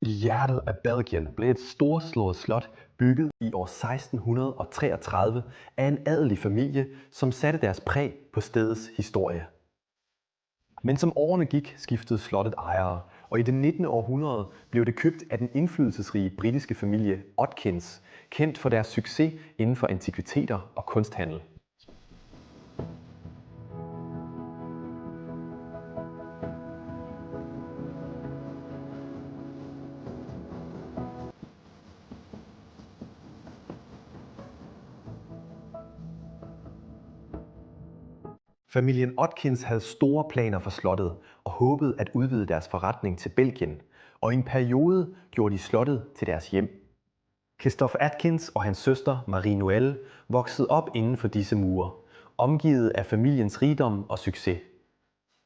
I hjertet af Belgien blev et storslået slot bygget i år 1633 af en adelig familie, som satte deres præg på stedets historie. Men som årene gik, skiftede slottet ejere, og i det 19. århundrede blev det købt af den indflydelsesrige britiske familie Otkins, kendt for deres succes inden for antikviteter og kunsthandel. Familien Otkins havde store planer for slottet og håbede at udvide deres forretning til Belgien, og i en periode gjorde de slottet til deres hjem. Christophe Atkins og hans søster Marie Noëlle voksede op inden for disse mure, omgivet af familiens rigdom og succes.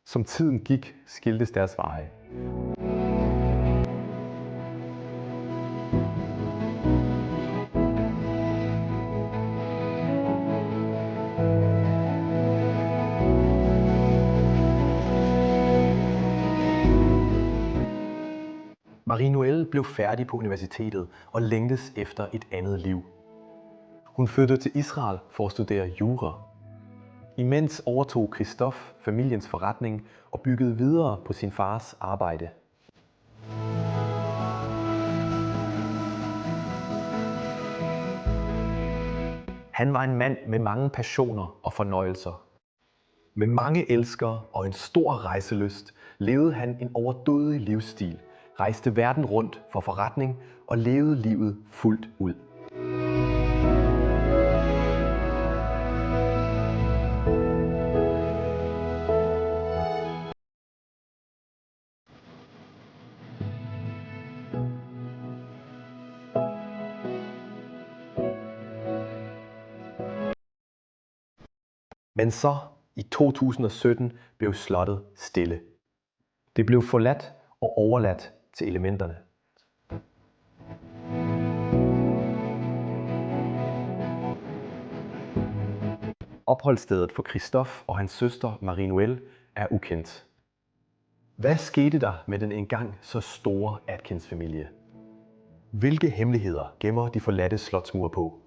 Som tiden gik, skiltes deres veje. Marie Noëlle blev færdig på universitetet og længtes efter et andet liv. Hun flyttede til Israel for at studere jura. Imens overtog Christophe familiens forretning og byggede videre på sin fars arbejde. Han var en mand med mange passioner og fornøjelser. Med mange elskere og en stor rejselyst levede han en overdådig livsstil, rejste verden rundt for forretning og levede livet fuldt ud. Men så, i 2017, blev slottet stille. Det blev forladt og overladt til elementerne. Opholdsstedet for Christophe og hans søster Marie Noëlle er ukendt. Hvad skete der med den engang så store Atkins-familie? Hvilke hemmeligheder gemmer de forladte slotsmure på?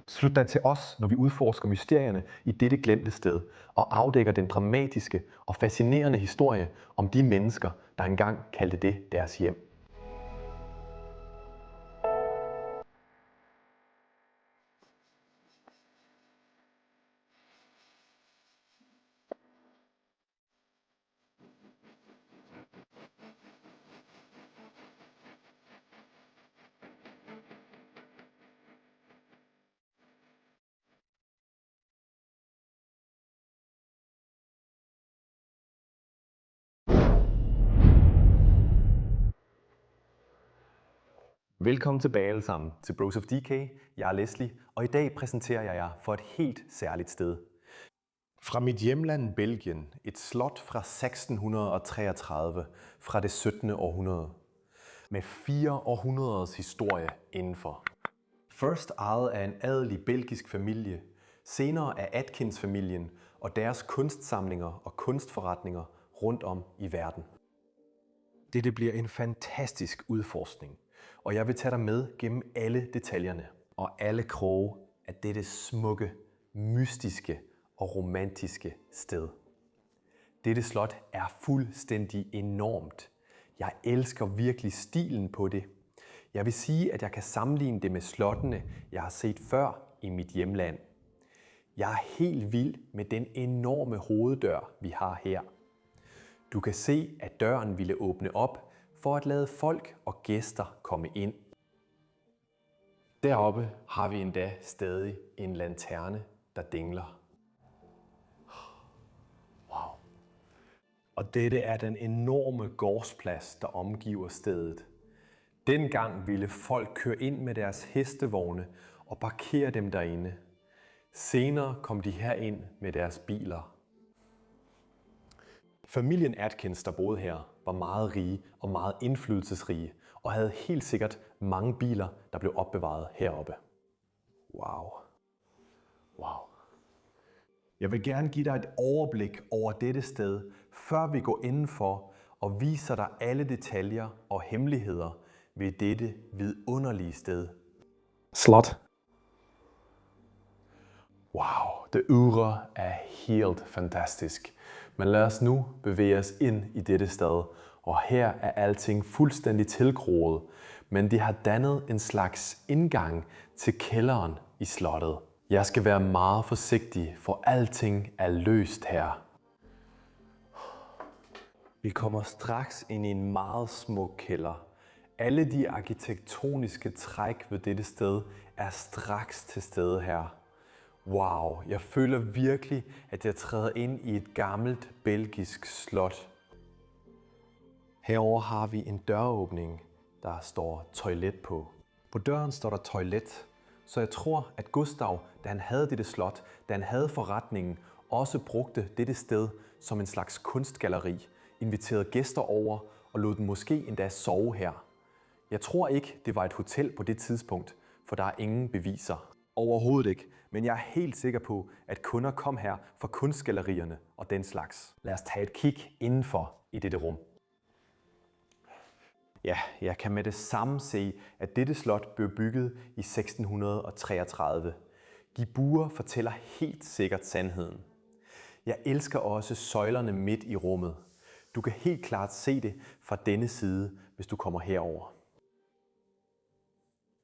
Slut dig til os, når vi udforsker mysterierne i dette glemte sted og afdækker den dramatiske og fascinerende historie om de mennesker, der engang kaldte det deres hjem. Velkommen tilbage alle sammen til Bros of DK. Jeg er Leslie, og i dag præsenterer jeg jer for et helt særligt sted. Fra mit hjemland Belgien, et slot fra 1633 fra det 17. århundrede. Med 4 århundreders historie indenfor. Først ejet af en adelig belgisk familie, senere af Atkins-familien og deres kunstsamlinger og kunstforretninger rundt om i verden. Dette bliver en fantastisk udforskning, og jeg vil tage dig med gennem alle detaljerne og alle kroge af dette smukke, mystiske og romantiske sted. Dette slot er fuldstændig enormt. Jeg elsker virkelig stilen på det. Jeg vil sige, at jeg kan sammenligne det med slottene, jeg har set før i mit hjemland. Jeg er helt vild med den enorme hoveddør, vi har her. Du kan se, at døren ville åbne op for at lade folk og gæster komme ind. Deroppe har vi endda stadig en lanterne, der dingler. Wow. Og dette er den enorme gårdsplads, der omgiver stedet. Dengang ville folk køre ind med deres hestevogne og parkere dem derinde. Senere kom de herind med deres biler. Familien Atkins, der boede her, var meget rige og meget indflydelsesrige, og havde helt sikkert mange biler, der blev opbevaret heroppe. Wow. Wow. Jeg vil gerne give dig et overblik over dette sted, før vi går indenfor og viser dig alle detaljer og hemmeligheder ved dette vidunderlige sted. Slot. Wow, det ydre er helt fantastisk. Men lad os nu bevæge os ind i dette sted, og her er alting fuldstændig tilgroet, men de har dannet en slags indgang til kælderen i slottet. Jeg skal være meget forsigtig, for alting er løst her. Vi kommer straks ind i en meget smuk kælder. Alle de arkitektoniske træk ved dette sted er straks til stede her. Wow, jeg føler virkelig, at jeg træder ind i et gammelt belgisk slot. Herover har vi en døråbning, der står toilet på. På døren står der toilet, så jeg tror, at Gustav, da han havde dette slot, da han havde forretningen, også brugte dette sted som en slags kunstgalleri, inviterede gæster over og lod dem måske endda sove her. Jeg tror ikke, det var et hotel på det tidspunkt, for der er ingen beviser. Overhovedet ikke, men jeg er helt sikker på, at kunder kom her for kunstgallerierne og den slags. Lad os tage et kig indenfor i dette rum. Ja, jeg kan med det samme se, at dette slot blev bygget i 1633. De buer fortæller helt sikkert sandheden. Jeg elsker også søjlerne midt i rummet. Du kan helt klart se det fra denne side, hvis du kommer herover.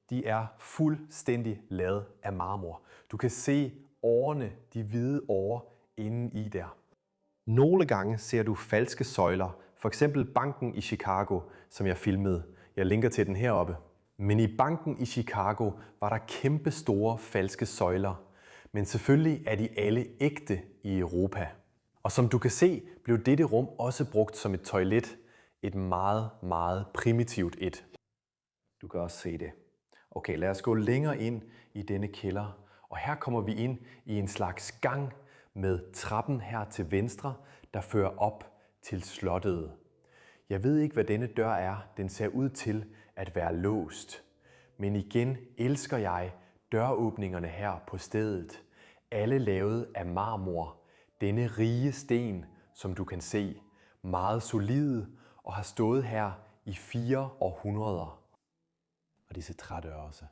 De er fuldstændig lavet af marmor. Du kan se årerne, de hvide årer inde i der. Nogle gange ser du falske søjler, for eksempel banken i Chicago, som jeg filmede. Jeg linker til den heroppe. Men i banken i Chicago var der kæmpe store falske søjler. Men selvfølgelig er de alle ægte i Europa. Og som du kan se, blev dette rum også brugt som et toilet. Et meget, meget primitivt et. Du kan også se det. Okay, lad os gå længere ind i denne kælder. Og her kommer vi ind i en slags gang med trappen her til venstre, der fører op til slottet. Jeg ved ikke, hvad denne dør er. Den ser ud til at være låst. Men igen elsker jeg døråbningerne her på stedet. Alle lavet af marmor. Denne rige sten, som du kan se, meget solide og har stået her i 4 århundreder. Og disse trædøre også.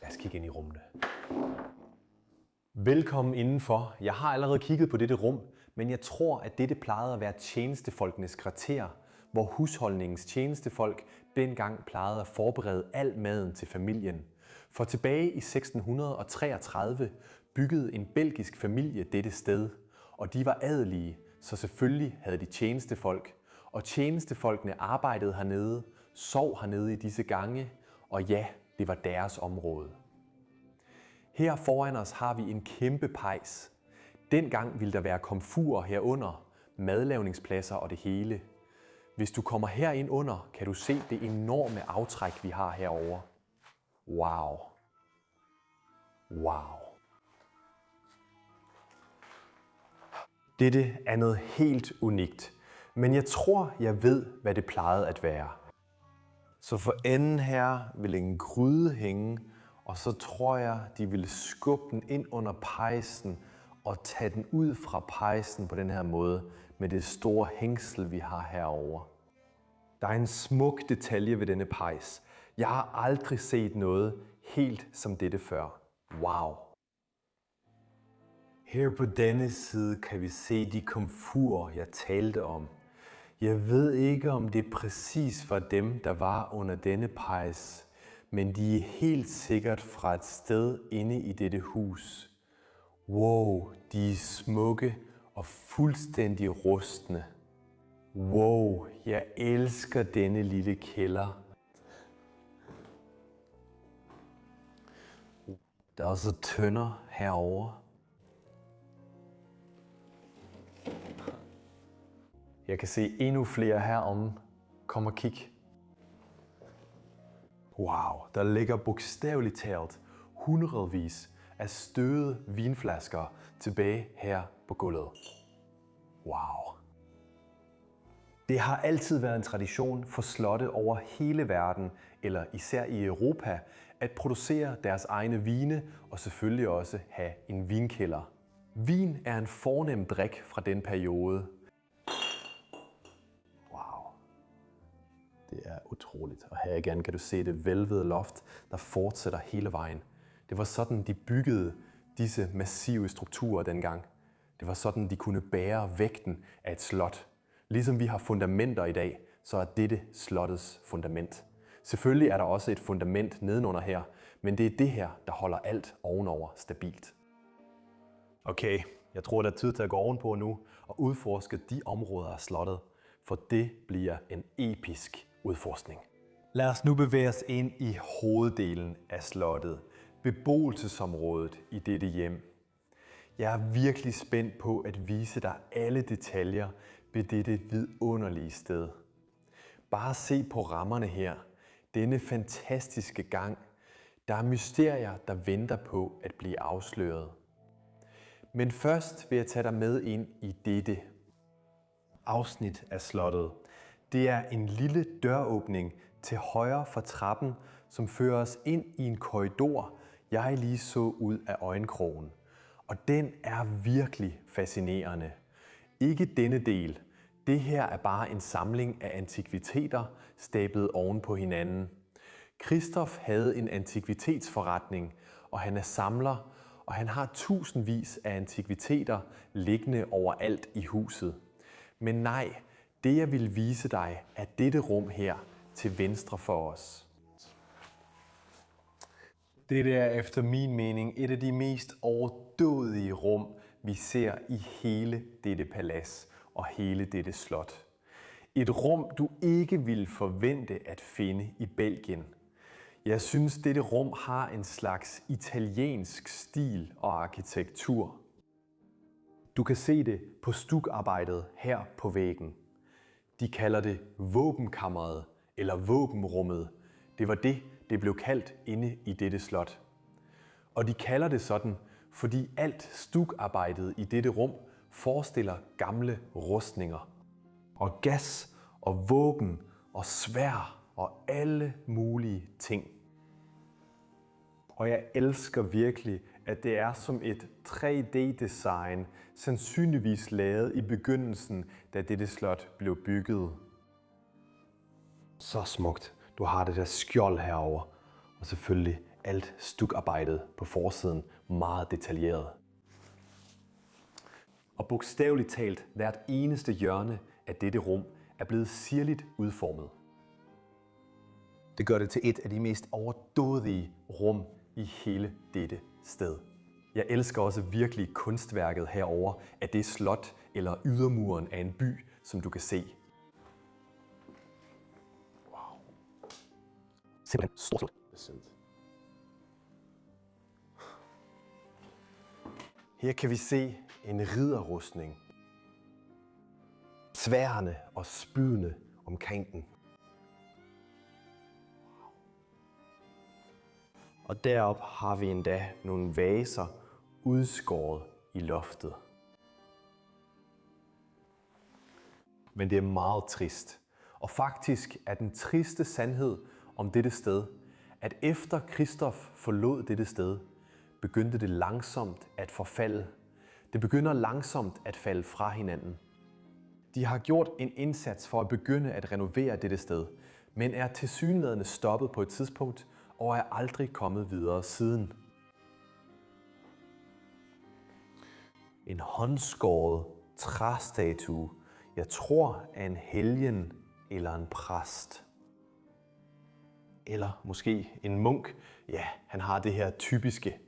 Lad os kigge ind i rummene. Velkommen indenfor. Jeg har allerede kigget på dette rum, men jeg tror, at dette plejede at være tjenestefolkenes kvarter, hvor husholdningens tjenestefolk dengang plejede at forberede al maden til familien. For tilbage i 1633 byggede en belgisk familie dette sted, og de var adelige, så selvfølgelig havde de tjenestefolk. Og tjenestefolkene arbejdede hernede, sov hernede i disse gange, og ja, det var deres område. Her foran os har vi en kæmpe pejs. Dengang ville der være komfurer herunder, madlavningspladser og det hele. Hvis du kommer herind under, kan du se det enorme aftræk, vi har herovre. Wow. Wow. Dette er noget helt unikt, men jeg tror, jeg ved, hvad det plejede at være. Så for enden her vil en gryde hænge, og så tror jeg, de ville skubbe den ind under pejsen og tage den ud fra pejsen på den her måde med det store hængsel, vi har herovre. Der er en smuk detalje ved denne pejs. Jeg har aldrig set noget helt som dette før. Wow! Her på denne side kan vi se de komfurer, jeg talte om. Jeg ved ikke, om det præcis var dem, der var under denne pejs, men de er helt sikkert fra et sted inde i dette hus. Wow, de er smukke og fuldstændig rustne. Wow, jeg elsker denne lille kælder. Der er også tønder herovre. Jeg kan se endnu flere heromme. Kom og kig. Wow, der ligger bogstaveligt talt hundredvis af støvede vinflasker tilbage her på gulvet. Wow. Det har altid været en tradition for slotte over hele verden, eller især i Europa, at producere deres egne vine og selvfølgelig også have en vinkælder. Vin er en fornem drik fra den periode. Wow. Det er utroligt. Og her igen kan du se det hvælvede loft, der fortsætter hele vejen. Det var sådan, de byggede disse massive strukturer dengang. Det var sådan, de kunne bære vægten af et slot. Ligesom vi har fundamenter i dag, så er dette slottets fundament. Selvfølgelig er der også et fundament nedenunder her, men det er det her, der holder alt ovenover stabilt. Okay, jeg tror, det er tid til at gå ovenpå nu og udforske de områder af slottet, for det bliver en episk udforskning. Lad os nu bevæge os ind i hoveddelen af slottet, beboelsesområdet i dette hjem. Jeg er virkelig spændt på at vise dig alle detaljer ved dette vidunderlige sted. Bare se på rammerne her. Denne fantastiske gang. Der er mysterier, der venter på at blive afsløret. Men først vil jeg tage dig med ind i dette afsnit af slottet. Det er en lille døråbning til højre for trappen, som fører os ind i en korridor, jeg lige så ud af øjenkrogen. Og den er virkelig fascinerende. Ikke denne del. Det her er bare en samling af antikviteter stablet oven på hinanden. Christoph havde en antikvitetsforretning, og han er samler, og han har tusindvis af antikviteter liggende overalt i huset. Men nej, det jeg vil vise dig er dette rum her til venstre for os. Det er efter min mening et af de mest overdådige rum, vi ser i hele dette palads og hele dette slot. Et rum, du ikke ville forvente at finde i Belgien. Jeg synes, dette rum har en slags italiensk stil og arkitektur. Du kan se det på stukarbejdet her på væggen. De kalder det våbenkammeret eller våbenrummet. Det var det blev kaldt inde i dette slot. Og de kalder det sådan, fordi alt stukarbejdet i dette rum forestiller gamle rustninger. Og gas og våben og sværd og alle mulige ting. Og jeg elsker virkelig, at det er som et 3D-design, sandsynligvis lavet i begyndelsen, da dette slot blev bygget. Så smukt. Du har det der skjold herover, og selvfølgelig alt stukarbejdet på forsiden meget detaljeret. Og bogstaveligt talt, hvert eneste hjørne af dette rum er blevet sirligt udformet. Det gør det til et af de mest overdådige rum i hele dette sted. Jeg elsker også virkelig kunstværket herover af det slot eller ydermuren af en by, som du kan se. Wow. Simpelthen stort. Her kan vi se en ridderrustning. Sværdene og spydene omkring den. Og deroppe har vi endda nogle vaser udskåret i loftet. Men det er meget trist. Og faktisk er den triste sandhed om dette sted, at efter Christoph forlod dette sted, begyndte det langsomt at forfalde. Det begynder langsomt at falde fra hinanden. De har gjort en indsats for at begynde at renovere dette sted, men er tilsyneladende stoppet på et tidspunkt og er aldrig kommet videre siden. En håndskåret træstatue, jeg tror er en helgen eller en præst. Eller måske en munk. Ja, han har det her typiske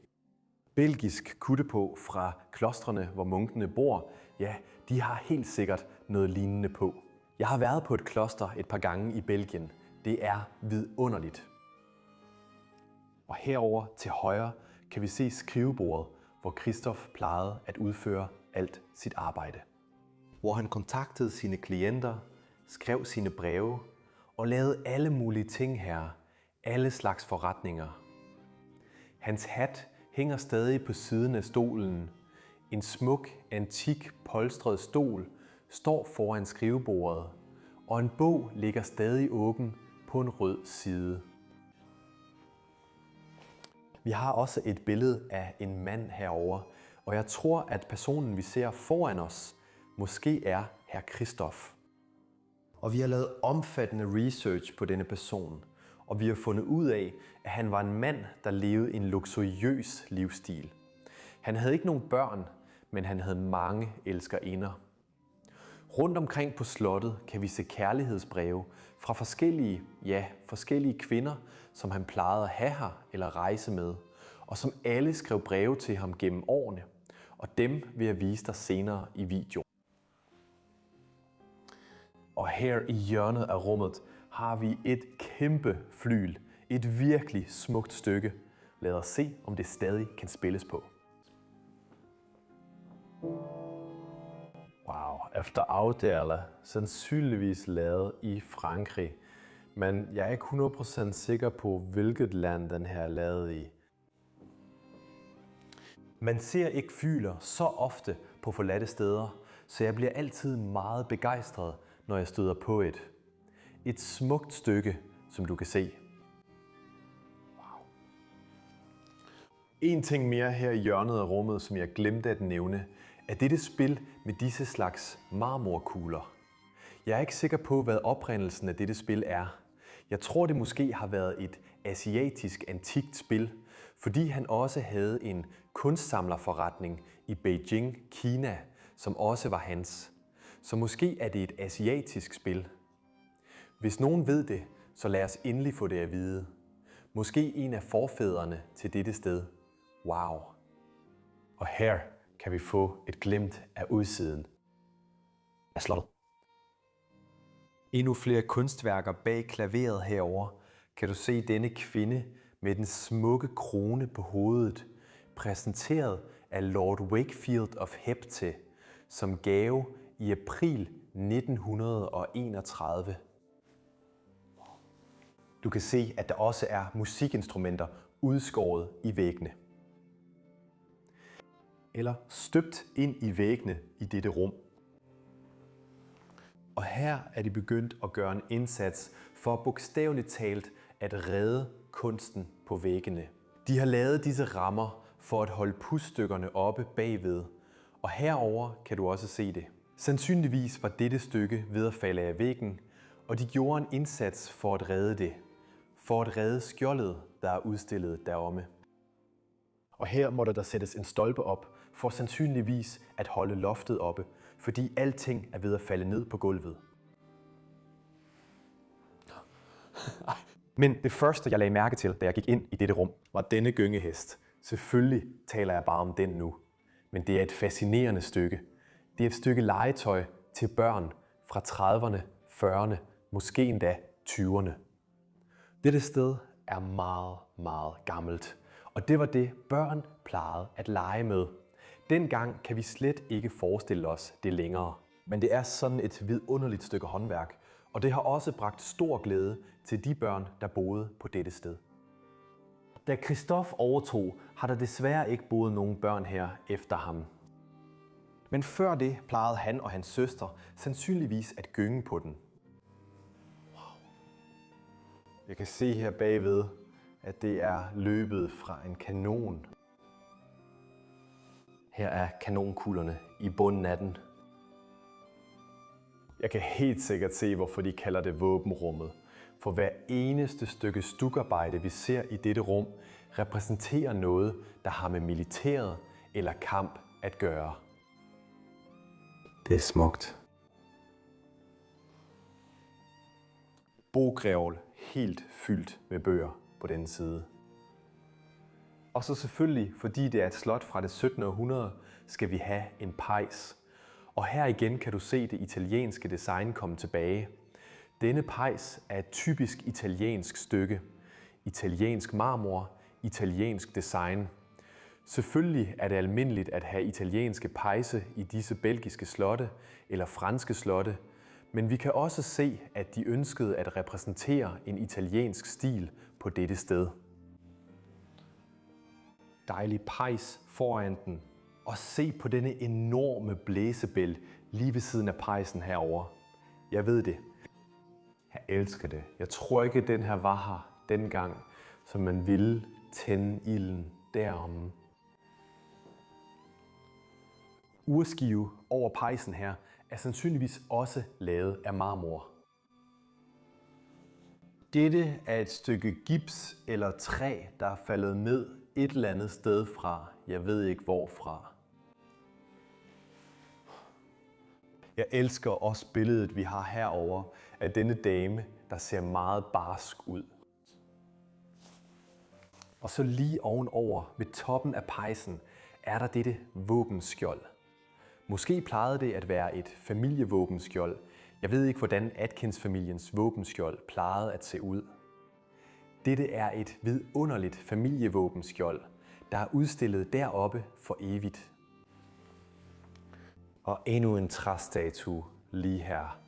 belgisk kutte på fra klostrene, hvor munkene bor. Ja, de har helt sikkert noget lignende på. Jeg har været på et kloster et par gange i Belgien. Det er vidunderligt. Og herover til højre kan vi se skrivebordet, hvor Christoph plejede at udføre alt sit arbejde. Hvor han kontaktede sine klienter, skrev sine breve og lavede alle mulige ting her. Alle slags forretninger. Hans hat hænger stadig på siden af stolen. En smuk, antik, polstret stol står foran skrivebordet. og en bog ligger stadig åben på en rød side. Vi har også et billede af en mand herover, og jeg tror, at personen, vi ser foran os, måske er hr. Christoph. Og vi har lavet omfattende research på denne person, og vi har fundet ud af, at han var en mand, der levede en luksuriøs livsstil. Han havde ikke nogen børn, men han havde mange elskerinder. Rundt omkring på slottet kan vi se kærlighedsbreve fra forskellige kvinder, som han plejede at have her eller rejse med, og som alle skrev breve til ham gennem årene, og dem vil jeg vise dig senere i videoen. Og her i hjørnet af rummet har vi et kæmpe flygel, et virkelig smukt stykke. Lad os se, om det stadig kan spilles på. Wow, efter Audérle, sandsynligvis lavet i Frankrig, men jeg er ikke 100% sikker på, hvilket land den her er lavet i. Man ser ikke flygler så ofte på forladte steder, så jeg bliver altid meget begejstret, når jeg støder på et. Et smukt stykke, som du kan se. Wow. En ting mere her i hjørnet af rummet, som jeg glemte at nævne, er dette spil med disse slags marmorkugler. Jeg er ikke sikker på, hvad oprindelsen af dette spil er. Jeg tror, det måske har været et asiatisk antikt spil, fordi han også havde en kunstsamlerforretning i Beijing, Kina, som også var hans. Så måske er det et asiatisk spil. Hvis nogen ved det, så lad os endelig få det at vide. Måske en af forfædrene til dette sted. Wow! Og her kan vi få et glimt af udsiden af slottet. Endnu flere kunstværker bag klaveret herover kan du se denne kvinde med den smukke krone på hovedet, præsenteret af Lord Wakefield of Hepte som gave i april 1931. Du kan se, at der også er musikinstrumenter udskåret i væggene. Eller støbt ind i væggene i dette rum. Og her er de begyndt at gøre en indsats for bogstaveligt talt at redde kunsten på væggene. De har lavet disse rammer for at holde pusstykkerne oppe bagved, og herover kan du også se det. Sandsynligvis var dette stykke ved at falde af væggen, og de gjorde en indsats for at redde det. For at redde skjoldet, der er udstillet deromme. Og her måtte der sættes en stolpe op, for sandsynligvis at holde loftet oppe, fordi alting er ved at falde ned på gulvet. Men det første, jeg lagde mærke til, da jeg gik ind i dette rum, var denne gyngehest. Selvfølgelig taler jeg bare om den nu, men det er et fascinerende stykke. Det er et stykke legetøj til børn fra 30'erne, 40'erne, måske endda 20'erne. Dette sted er meget, meget gammelt, og det var det, børn plejede at lege med. Dengang kan vi slet ikke forestille os det længere. Men det er sådan et vidunderligt stykke håndværk, og det har også bragt stor glæde til de børn, der boede på dette sted. Da Christoph overtog, har der desværre ikke boet nogen børn her efter ham. Men før det plejede han og hans søster sandsynligvis at gynge på den. Wow. Jeg kan se her bagved, at det er løbet fra en kanon. Her er kanonkuglerne i bunden af den. Jeg kan helt sikkert se, hvorfor de kalder det våbenrummet. For hver eneste stykke stukarbejde, vi ser i dette rum, repræsenterer noget, der har med militæret eller kamp at gøre. Det er smukt. Bogreol helt fyldt med bøger på den side. Og så selvfølgelig, fordi det er et slot fra det 17. århundrede, skal vi have en pejs. Og her igen kan du se det italienske design komme tilbage. Denne pejs er et typisk italiensk stykke. Italiensk marmor, italiensk design. Selvfølgelig er det almindeligt at have italienske pejse i disse belgiske slotte eller franske slotte, men vi kan også se, at de ønskede at repræsentere en italiensk stil på dette sted. Dejlig pejs foran den. Og se på denne enorme blæsebæl lige ved siden af pejsen herover. Jeg ved det. Jeg elsker det. Jeg tror ikke, den her var her dengang, så man ville tænde ilden deromme. Urskive over pejsen her er sandsynligvis også lavet af marmor. Dette er et stykke gips eller træ, der er faldet ned et eller andet sted fra. Jeg ved ikke hvorfra. Jeg elsker også billedet, vi har herover af denne dame, der ser meget barsk ud. Og så lige ovenover ved toppen af pejsen er der dette våbenskjold. Måske plejede det at være et familievåbenskjold. Jeg ved ikke, hvordan Atkins-familiens våbenskjold plejede at se ud. Dette er et vidunderligt familievåbenskjold, der er udstillet deroppe for evigt. Og endnu en træstatue lige her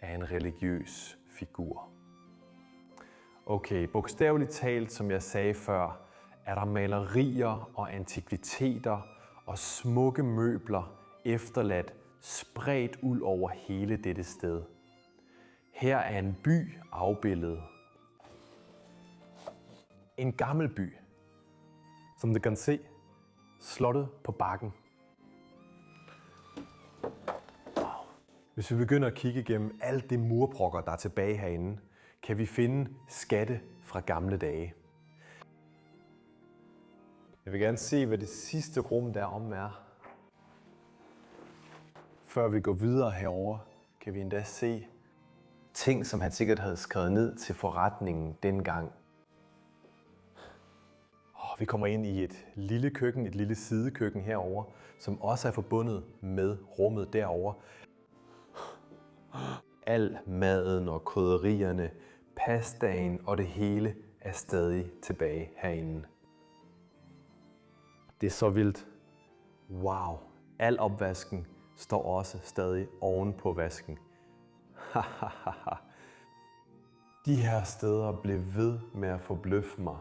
af en religiøs figur. Okay, bogstaveligt talt, som jeg sagde før, er der malerier og antikviteter og smukke møbler efterladt spredt ud over hele dette sted. Her er en by afbildet. En gammel by. Som du kan se, slottet på bakken. Hvis vi begynder at kigge igennem alt det murbrokker, der er tilbage herinde, kan vi finde skatte fra gamle dage. Jeg vil gerne se, hvad det sidste rum derom er. Før vi går videre herover, kan vi endda se ting, som han sikkert havde skrevet ned til forretningen dengang. Vi kommer ind i et lille køkken, et lille sidekøkken herover, som også er forbundet med rummet derover. Al maden og krydderierne, pastaen og det hele er stadig tilbage herinde. Det er så vildt. Wow, al opvasken står også stadig oven på vasken. De her steder blev ved med at forbløffe mig.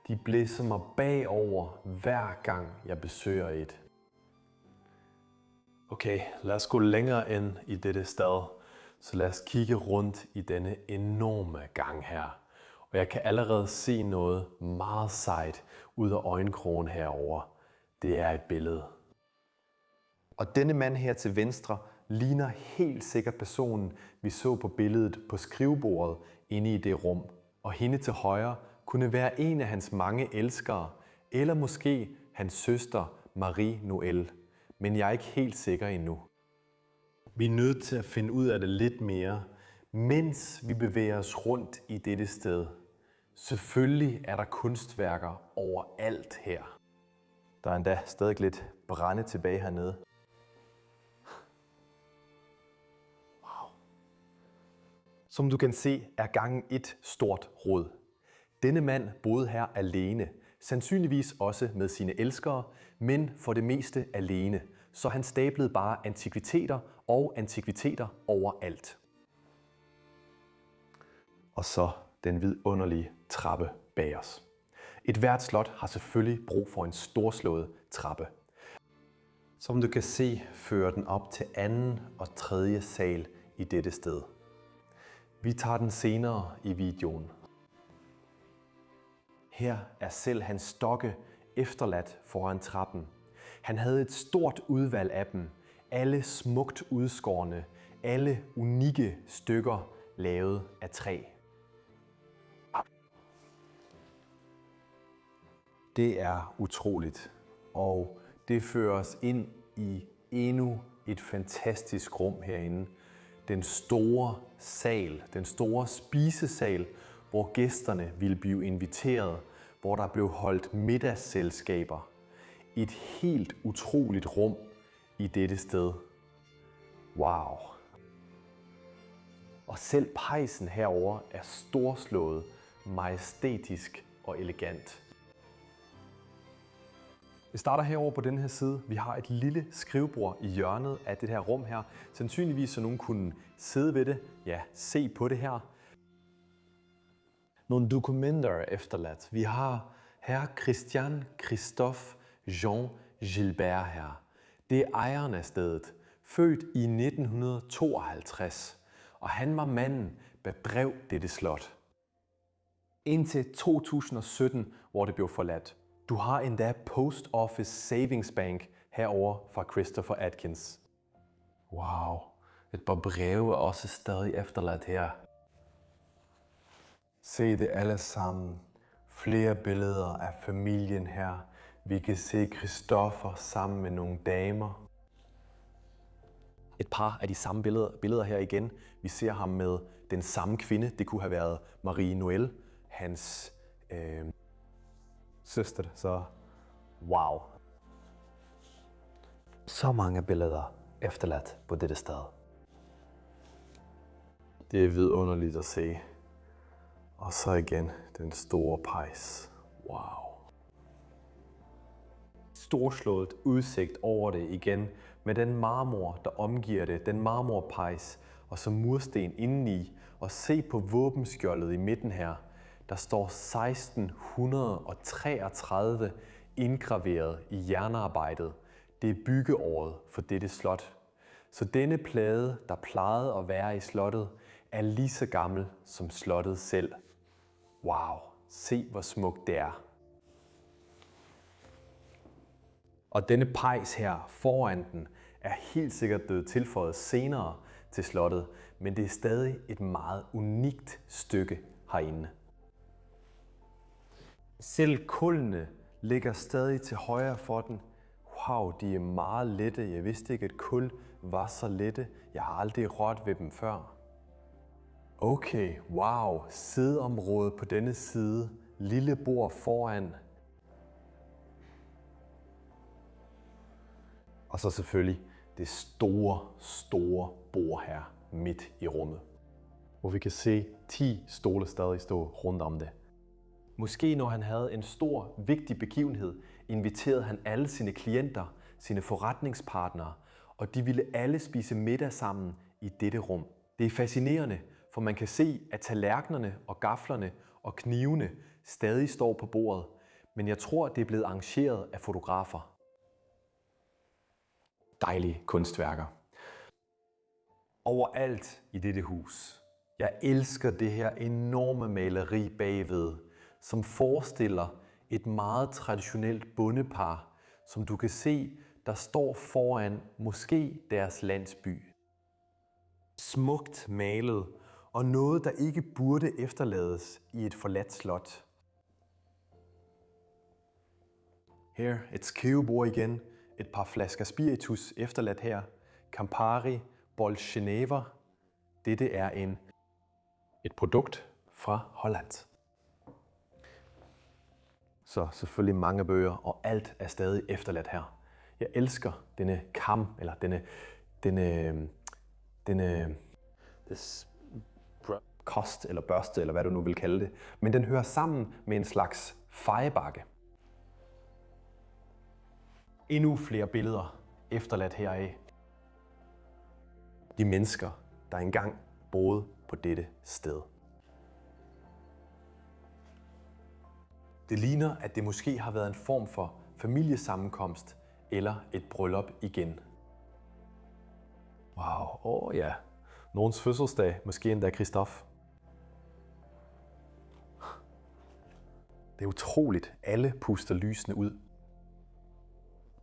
De blæser mig bagover hver gang jeg besøger et. Okay, lad os gå længere ind i dette sted. Så lad os kigge rundt i denne enorme gang her. Og jeg kan allerede se noget meget sejt ud af øjenkrogen herover. Det er et billede. Og denne mand her til venstre ligner helt sikkert personen, vi så på billedet på skrivebordet inde i det rum. Og hende til højre kunne være en af hans mange elskere, eller måske hans søster Marie Noël. Men jeg er ikke helt sikker endnu. Vi er nødt til at finde ud af det lidt mere, mens vi bevæger os rundt i dette sted. Selvfølgelig er der kunstværker overalt her. Der er endda stadig lidt brænde tilbage hernede. Wow. Som du kan se, er gangen et stort rod. Denne mand boede her alene, sandsynligvis også med sine elskere, men for det meste alene. Så han stablede bare antikviteter og antikviteter overalt. Og så den vidunderlige trappe bag os. Et hvert slot har selvfølgelig brug for en storslået trappe. Som du kan se, fører den op til anden og tredje sal i dette sted. Vi tager den senere i videoen. Her er selv hans stokke efterladt foran trappen. Han havde et stort udvalg af dem, alle smukt udskårne, alle unikke stykker lavet af træ. Det er utroligt, og det fører os ind i endnu et fantastisk rum herinde. Den store sal, den store spisesal, hvor gæsterne ville blive inviteret, hvor der blev holdt middagsselskaber. Et helt utroligt rum i dette sted. Wow. Og selv pejsen herover er storslået, majestætisk og elegant. Vi starter herover på den her side. Vi har et lille skrivebord i hjørnet af det her rum her. Sandsynligvis så nogen kunne sidde ved det, ja, se på det her. Nogle dokumenter er efterladt. Vi har herr Christian Christophe Jean Gilbert her. Det er ejeren af stedet, født i 1952. Og han var manden hvad drev dette slot. Indtil 2017, hvor det blev forladt. Du har endda Post Office Savings Bank herover fra Christopher Atkins. Wow, et par breve er også stadig efterladt her. Se det alle sammen. Flere billeder af familien her. Vi kan se Christopher sammen med nogle damer. Et par af de samme billeder her igen. Vi ser ham med den samme kvinde. Det kunne have været Marie Noël, hans søster. Så wow. Så mange billeder efterladt på dette sted. Det er vidunderligt at se. Og så igen den store pejs. Wow. Storslået udsigt over det igen med den marmor, der omgiver det, den marmorpejs og så mursten indeni. Og se på våbenskjoldet i midten her. Der står 1633 indgraveret i jernarbejdet. Det er byggeåret for dette slot. Så denne plade, der plejede at være i slottet, er lige så gammel som slottet selv. Wow, se hvor smukt det er. Og denne pejs her foran den er helt sikkert blevet tilføjet senere til slottet, men det er stadig et meget unikt stykke herinde. Selv kullene ligger stadig til højre for den. Wow, de er meget lette. Jeg vidste ikke, at kul var så lette. Jeg har aldrig rørt ved dem før. Okay, wow. Sædeområdet på denne side. Lille bord foran. Og så selvfølgelig det store bord her midt i rummet. Hvor vi kan se 10 stole stadig stå rundt om det. Måske når han havde en stor, vigtig begivenhed, inviterede han alle sine klienter, sine forretningspartnere, og de ville alle spise middag sammen i dette rum. Det er fascinerende, for man kan se, at tallerkenerne og gaflerne og knivene stadig står på bordet, men jeg tror, det er blevet arrangeret af fotografer. Dejlige kunstværker. Overalt i dette hus. Jeg elsker det her enorme maleri bagved, som forestiller et meget traditionelt bondepar, som du kan se, der står foran måske deres landsby. Smukt malet, og noget, der ikke burde efterlades i et forladt slot. Her et skrivebord igen, et par flasker spiritus efterladt her, Campari, Bolsjenever. Dette er et produkt fra Holland. Så selvfølgelig mange bøger, og alt er stadig efterladt her. Jeg elsker denne kam, eller denne kost, eller børste, eller hvad du nu vil kalde det. Men den hører sammen med en slags fejebakke. Endnu flere billeder efterladt heraf. De mennesker, der engang boede på dette sted. Det ligner, at det måske har været en form for familiesammenkomst eller et bryllup igen. Wow, ja. Nogens fødselsdag, måske endda Christophe. Det er utroligt. Alle puster lysene ud.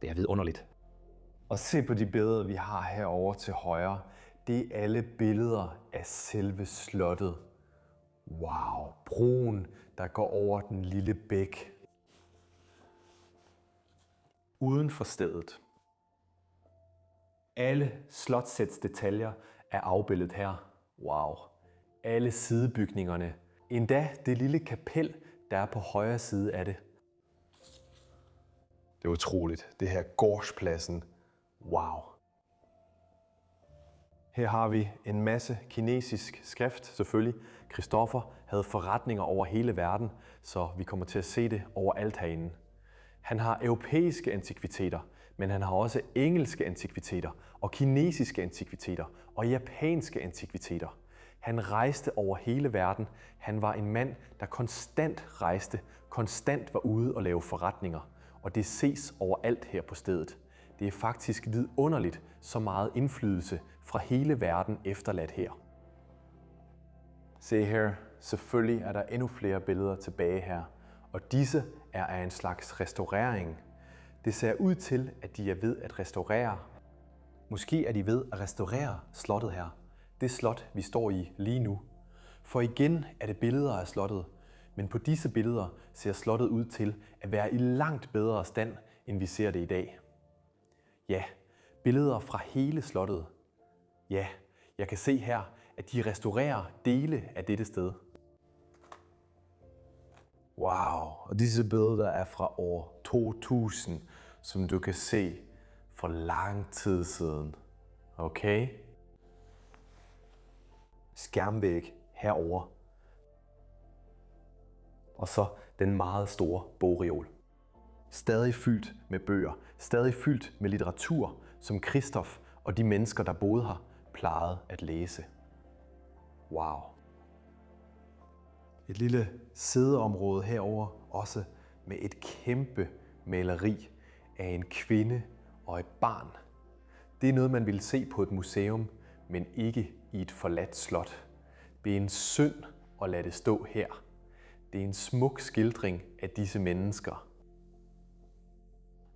Det er vidunderligt. Og se på de billeder, vi har herovre til højre. Det er alle billeder af selve slottet. Wow, broen, der går over den lille bæk. Uden for stedet. Alle slotssets detaljer er afbildet her. Wow. Alle sidebygningerne. Endda det lille kapel, der er på højre side af det. Det er utroligt. Det her gårdspladsen. Wow. Her har vi en masse kinesisk skrift, selvfølgelig. Christopher havde forretninger over hele verden, så vi kommer til at se det overalt herinde. Han har europæiske antikviteter, men han har også engelske antikviteter og kinesiske antikviteter og japanske antikviteter. Han rejste over hele verden. Han var en mand, der konstant rejste, konstant var ude og lave forretninger. Og det ses overalt her på stedet. Det er faktisk vidunderligt, så meget indflydelse fra hele verden efterladt her. Se her, selvfølgelig er der endnu flere billeder tilbage her, og disse er af en slags restaurering. Det ser ud til, at de er ved at restaurere. Måske er de ved at restaurere slottet her. Det slot, vi står i lige nu. For igen er det billeder af slottet, men på disse billeder ser slottet ud til at være i langt bedre stand, end vi ser det i dag. Ja, billeder fra hele slottet. Ja, jeg kan se her, at de restaurerer dele af dette sted. Wow, og disse billeder er fra år 2000, som du kan se for lang tid siden. Okay? Skærmvæg herover. Og så den meget store bogreol. Stadig fyldt med bøger, stadig fyldt med litteratur, som Christoph og de mennesker, der boede her, plejede at læse. Wow. Et lille sædeområde herover, også med et kæmpe maleri af en kvinde og et barn. Det er noget, man ville se på et museum, men ikke i et forladt slot. Det er en synd at lade det stå her. Det er en smuk skildring af disse mennesker.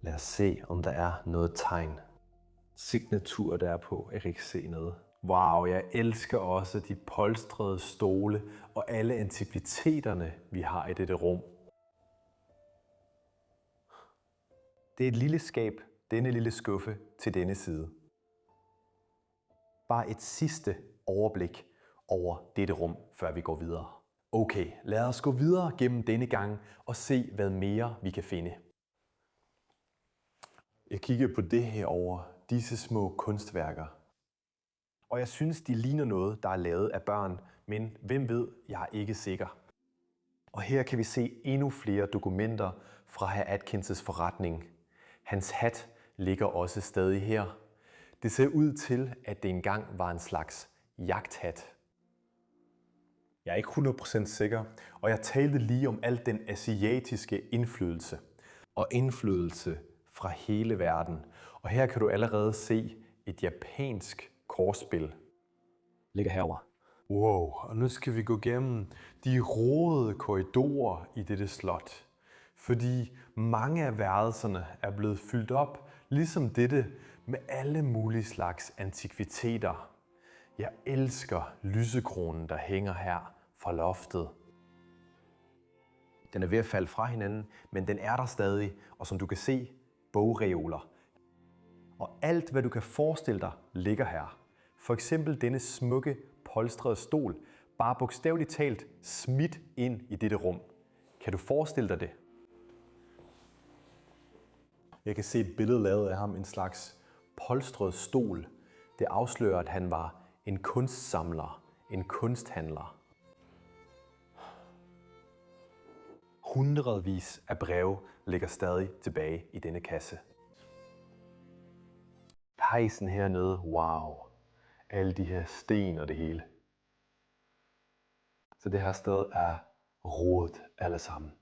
Lad os se, om der er noget tegn. Signatur der er på. Jeg kan ikke se noget. Wow, jeg elsker også de polstrede stole og alle antikviteterne, vi har i dette rum. Det er et lille skab, denne lille skuffe til denne side. Bare et sidste overblik over dette rum, før vi går videre. Okay, lad os gå videre gennem denne gang og se, hvad mere vi kan finde. Jeg kigger på det her over disse små kunstværker. Og jeg synes, de ligner noget, der er lavet af børn, men hvem ved, jeg er ikke sikker. Og her kan vi se endnu flere dokumenter fra hr. Atkins' forretning. Hans hat ligger også stadig her. Det ser ud til, at det engang var en slags jagthat. Jeg er ikke 100% sikker, og jeg talte lige om al den asiatiske indflydelse. Og indflydelse fra hele verden. Og her kan du allerede se et japansk kortspil. Ligger herover. Wow, og nu skal vi gå gennem de rodede korridorer i dette slot. Fordi mange af værelserne er blevet fyldt op, ligesom dette, med alle mulige slags antikviteter. Jeg elsker lysekronen, der hænger her fra loftet. Den er ved at falde fra hinanden, men den er der stadig, og som du kan se, bogreoler. Og alt, hvad du kan forestille dig, ligger her. For eksempel denne smukke, polstrede stol, bare bogstaveligt talt smidt ind i dette rum. Kan du forestille dig det? Jeg kan se et billede lavet af ham, en slags polstret stol. Det afslører, at han var en kunstsamler, en kunsthandler. Hundredvis af breve ligger stadig tilbage i denne kasse. Pejsen hernede, wow. Alle de her sten og det hele. Så det her sted er rodet alle sammen.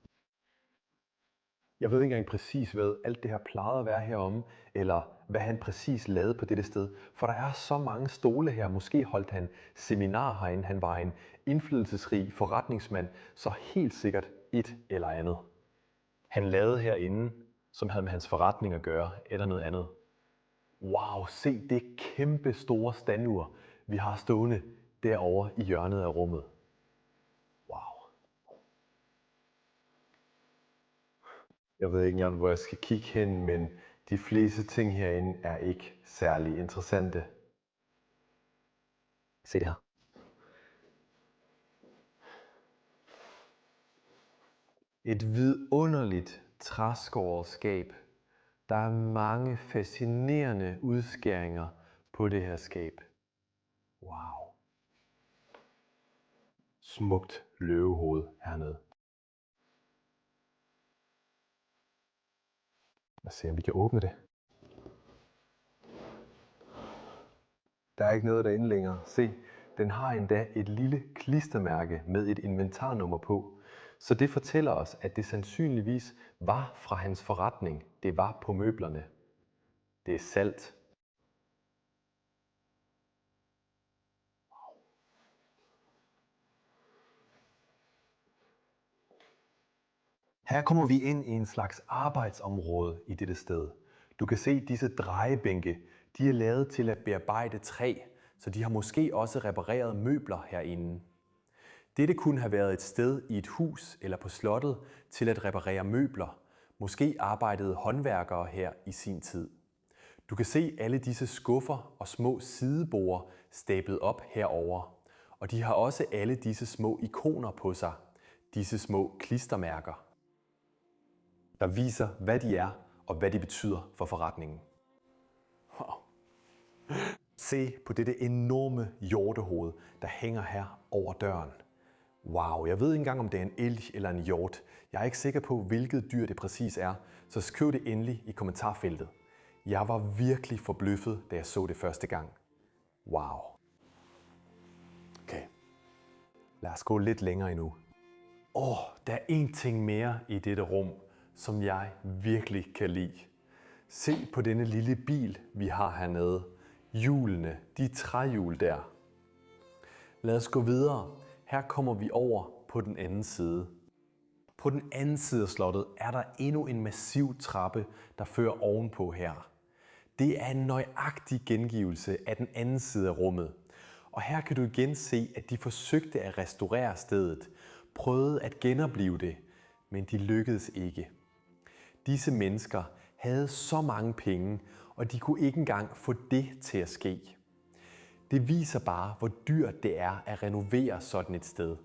Jeg ved ikke engang præcis, hvad alt det her plejede at være heromme, eller hvad han præcis lavede på dette sted. For der er så mange stole her. Måske holdt han seminar herinde. Han var en indflydelsesrig forretningsmand, så helt sikkert et eller andet. Han lavede herinde, som havde med hans forretning at gøre, eller noget andet. Wow, se det kæmpe store standur, vi har stående derovre i hjørnet af rummet. Wow. Jeg ved ikke engang, hvor jeg skal kigge hen, men de fleste ting herinde er ikke særlig interessante. Se det her. Et vidunderligt træskåret skab. Der er mange fascinerende udskæringer på det her skab. Wow. Smukt løvehoved hernede. Lad os se, om vi kan åbne det. Der er ikke noget derinde længere. Se, den har endda et lille klistermærke med et inventarnummer på. Så det fortæller os, at det sandsynligvis var fra hans forretning. Det var på møblerne. Det er salt. Her kommer vi ind i en slags arbejdsområde i dette sted. Du kan se disse drejebænke. De er lavet til at bearbejde træ, så de har måske også repareret møbler herinde. Dette kunne have været et sted i et hus eller på slottet til at reparere møbler. Måske arbejdede håndværkere her i sin tid. Du kan se alle disse skuffer og små sideborde stablet op herover, og de har også alle disse små ikoner på sig, disse små klistermærker, der viser, hvad de er og hvad de betyder for forretningen. Wow. Se på dette enorme hjortehoved, der hænger her over døren. Wow, jeg ved ikke engang, om det er en elg eller en hjort. Jeg er ikke sikker på, hvilket dyr det præcis er, så skriv det endelig i kommentarfeltet. Jeg var virkelig forbløffet, da jeg så det første gang. Wow. Okay, lad os gå lidt længere endnu. Der er en ting mere i dette rum, som jeg virkelig kan lide. Se på denne lille bil, vi har hernede. Hjulene, de træhjul der. Lad os gå videre. Her kommer vi over på den anden side. På den anden side af slottet er der endnu en massiv trappe, der fører ovenpå her. Det er en nøjagtig gengivelse af den anden side af rummet. Og her kan du igen se, at de forsøgte at restaurere stedet, prøvede at genoplive det, men de lykkedes ikke. Disse mennesker havde så mange penge, og de kunne ikke engang få det til at ske. Det viser bare, hvor dyrt det er at renovere sådan et sted.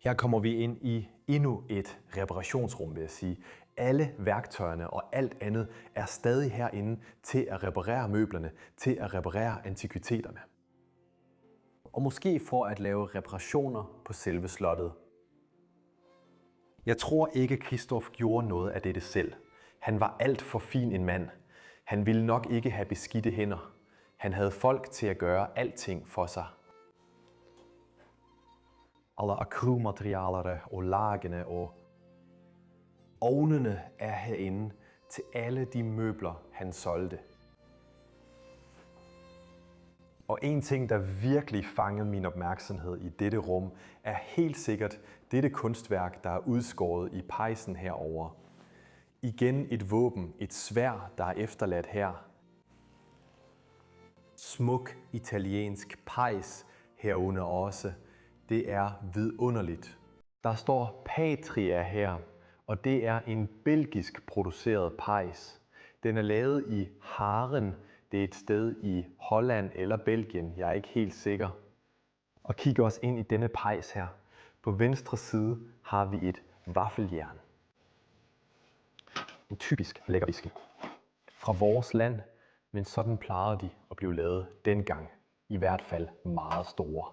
Her kommer vi ind i endnu et reparationsrum, vil jeg sige. Alle værktøjerne og alt andet er stadig herinde til at reparere møblerne, til at reparere antikviteterne. Og måske for at lave reparationer på selve slottet. Jeg tror ikke, Christoph gjorde noget af dette selv. Han var alt for fin en mand. Han ville nok ikke have beskidte hænder. Han havde folk til at gøre alting for sig. Alle akrylmaterialer og lagene og ovnene er herinde til alle de møbler, han solgte. Og en ting, der virkelig fangede min opmærksomhed i dette rum, er helt sikkert dette kunstværk, der er udskåret i pejsen herover. Igen et våben, et sværd, der er efterladt her. Smuk italiensk pejs herunder også. Det er vidunderligt. Der står Patria her, og det er en belgisk produceret pejs. Den er lavet i Haren. Det er et sted i Holland eller Belgien. Jeg er ikke helt sikker. Og kig også ind i denne pejs her. På venstre side har vi et vaffeljern. En typisk lækker whisky. Fra vores land, men sådan plejede de at blive lavet dengang. I hvert fald meget store.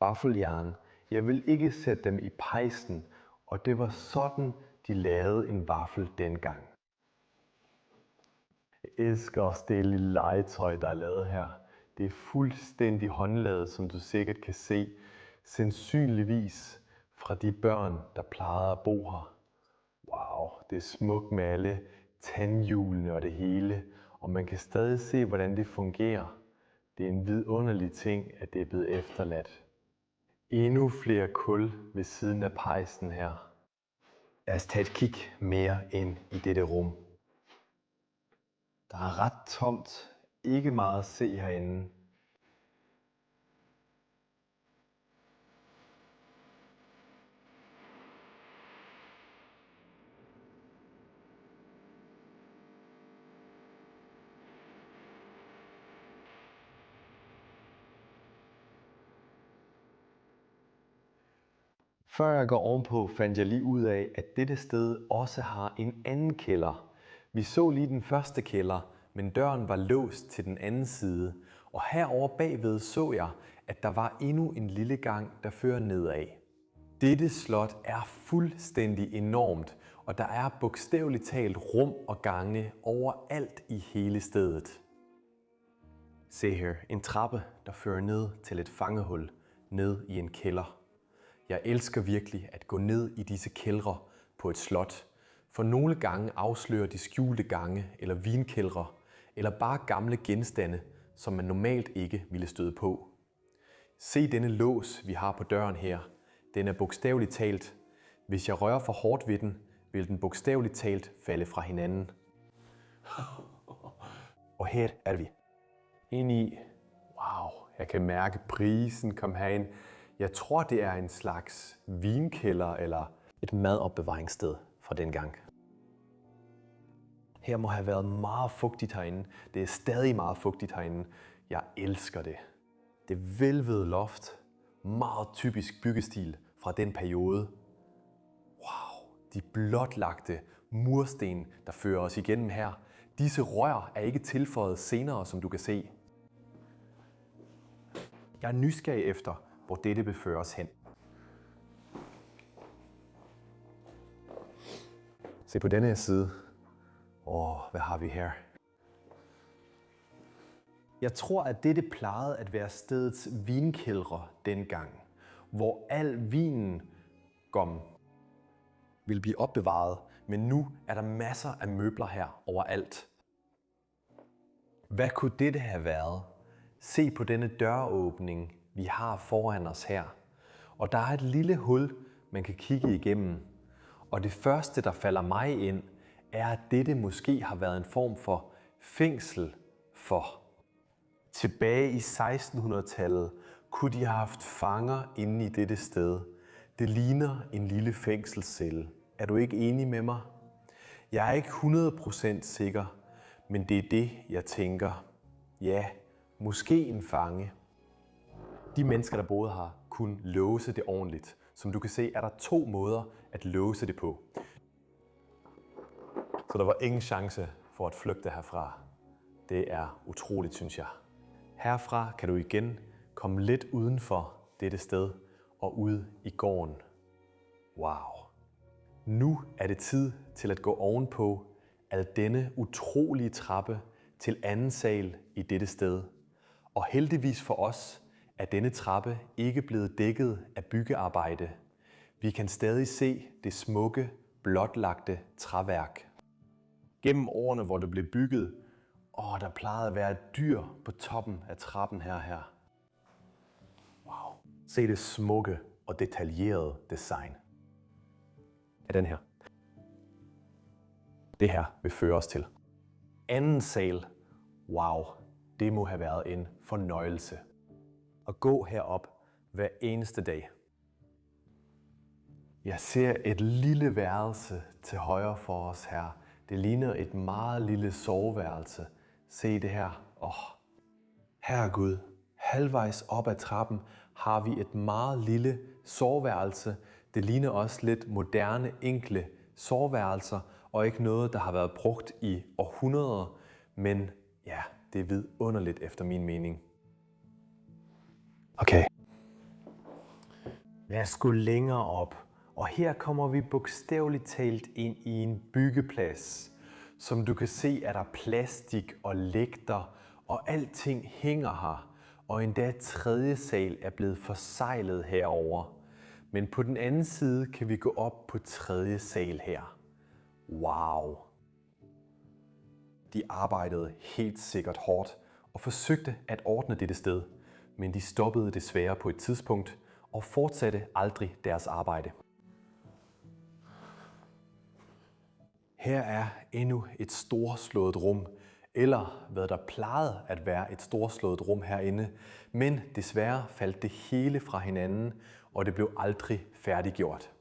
Vaffeljern. Jeg vil ikke sætte dem i pejsen, og det var sådan, de lavede en vaffel dengang. Jeg elsker også det lille legetøj, der er lavet her. Det er fuldstændig håndlavet, som du sikkert kan se. Sandsynligvis fra de børn, der plejede at bo her. Wow, det er smukt med alle tandhjulene og det hele. Og man kan stadig se, hvordan det fungerer. Det er en vidunderlig ting, at det er blevet efterladt. Endnu flere kul ved siden af pejsen her. Lad os tage et kig mere ind i dette rum. Der er ret tomt. Ikke meget at se herinde. Før jeg går ovenpå, fandt jeg lige ud af, at dette sted også har en anden kælder. Vi så lige den første kælder, men døren var låst til den anden side. Og herovre bagved så jeg, at der var endnu en lille gang, der fører nedad. Dette slot er fuldstændig enormt, og der er bogstaveligt talt rum og gange overalt i hele stedet. Se her, en trappe, der fører ned til et fangehul, ned i en kælder. Jeg elsker virkelig at gå ned i disse kældre på et slot, for nogle gange afslører de skjulte gange eller vinkældre, eller bare gamle genstande, som man normalt ikke ville støde på. Se denne lås, vi har på døren her. Den er bogstaveligt talt. Hvis jeg rører for hårdt ved den, vil den bogstaveligt talt falde fra hinanden. Og her er vi. Ind i. Wow, jeg kan mærke brisen komme herind. Jeg tror, det er en slags vinkælder eller et madopbevaringssted fra dengang. Her må have været meget fugtigt herinde. Det er stadig meget fugtigt herinde. Jeg elsker det. Det hvælvede loft. Meget typisk byggestil fra den periode. Wow, de blotlagte mursten, der fører os igennem her. Disse rør er ikke tilføjet senere, som du kan se. Jeg er nysgerrig efter, hvor dette vil føre os hen. Se på denne side. Hvad har vi her? Jeg tror, at dette plejede at være stedets vinkældre dengang, hvor al vinen vil blive opbevaret, men nu er der masser af møbler her overalt. Hvad kunne dette have været? Se på denne døråbning, vi har foran os her. Og der er et lille hul, man kan kigge igennem. Og det første, der falder mig ind, er, at dette måske har været en form for fængsel for. Tilbage i 1600-tallet kunne de have haft fanger inde i dette sted. Det ligner en lille fængselscelle. Er du ikke enig med mig? Jeg er ikke 100% sikker, men det er det, jeg tænker. Ja, måske en fange. De mennesker, der boede her, kunne låse det ordentligt. Som du kan se, er der 2 måder at låse det på. Så der var ingen chance for at flygte herfra. Det er utroligt, synes jeg. Herfra kan du igen komme lidt uden for dette sted og ud i gården. Wow. Nu er det tid til at gå ovenpå ad denne utrolige trappe til anden sal i dette sted. Og heldigvis for os er denne trappe ikke blevet dækket af byggearbejde. Vi kan stadig se det smukke, blotlagte træværk. Gennem årene, hvor det blev bygget, der plejede at være et dyr på toppen af trappen her. Wow. Se det smukke og detaljerede design af den her. Det her vil føre os til anden sal. Wow, det må have været en fornøjelse at gå herop hver eneste dag. Jeg ser et lille værelse til højre for os her. Det ligner et meget lille soveværelse. Se det her. Herregud, halvvejs op ad trappen har vi et meget lille soveværelse. Det ligner også lidt moderne, enkle soveværelser, og ikke noget, der har været brugt i århundreder. Men ja, det er vidunderligt efter min mening. Okay. Lad os gå længere op. Og her kommer vi bogstaveligt talt ind i en byggeplads. Som du kan se, er der plastik og lægter, og alting hænger her. Og endda 3. sal er blevet forseglet herover. Men på den anden side kan vi gå op på 3. sal her. Wow! De arbejdede helt sikkert hårdt og forsøgte at ordne dette sted, men de stoppede desværre på et tidspunkt og fortsatte aldrig deres arbejde. Her er endnu et storslået rum, eller hvad der plejede at være et storslået rum herinde, men desværre faldt det hele fra hinanden, og det blev aldrig færdiggjort.